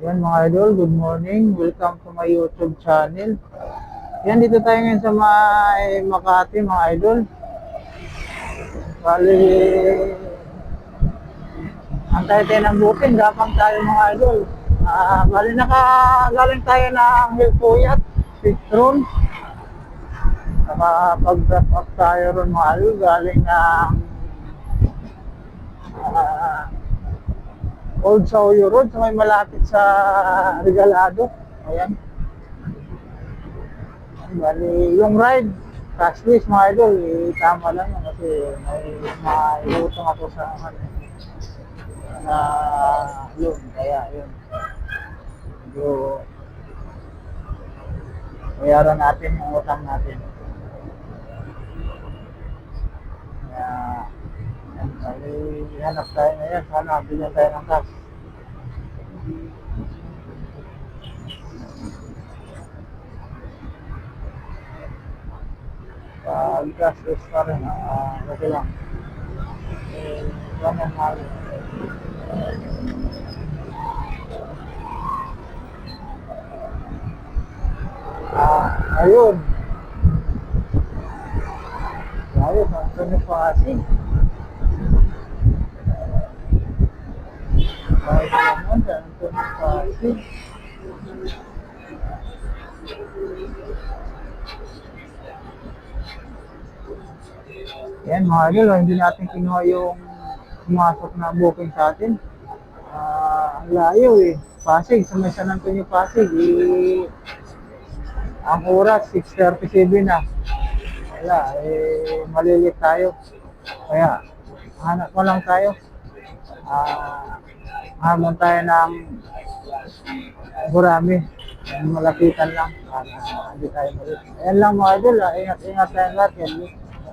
Yan mga idol, good morning. Welcome to my YouTube channel. Yan, dito tayo ngayon sa Makati mga idol. Bali, antay tayo ng booking, gapang tayo mga idol. Bali, nakagaling tayo ng Hilpuyat, Citron. Nakapag-drop up tayo ron mga idol, galing ng Old Sauyo Road, sa may malapit sa Regalado. Ayan. Bali, yung ride, cashless mga idol, tama lang yun kasi may maiutang ako sa na loan, kaya yun. Medyo bayaran natin yung utang natin. Kaya, yan, bali, hanap tayo ngayon, sana bilhin tayo ng cash. Pag cashless pa rin, okay lang. Yan ang mahal. Ayun. Ayun, ang tumis pa kasi. Ayun naman, ang tumis pa kasi. Yan mga idol, hindi natin kinuha yung pumasok na booking sa atin. Ang layo eh. Pasig, sa may San Antonio Pasig. Ang oras, 6:37 na. Wala, malilit tayo. Kaya, hanap mo lang tayo. Hamon tayo ng Gurami. Malapitan lang. Hindi tayo malit. Ayan lang mga idol. Ingat-ingat tayo lahat.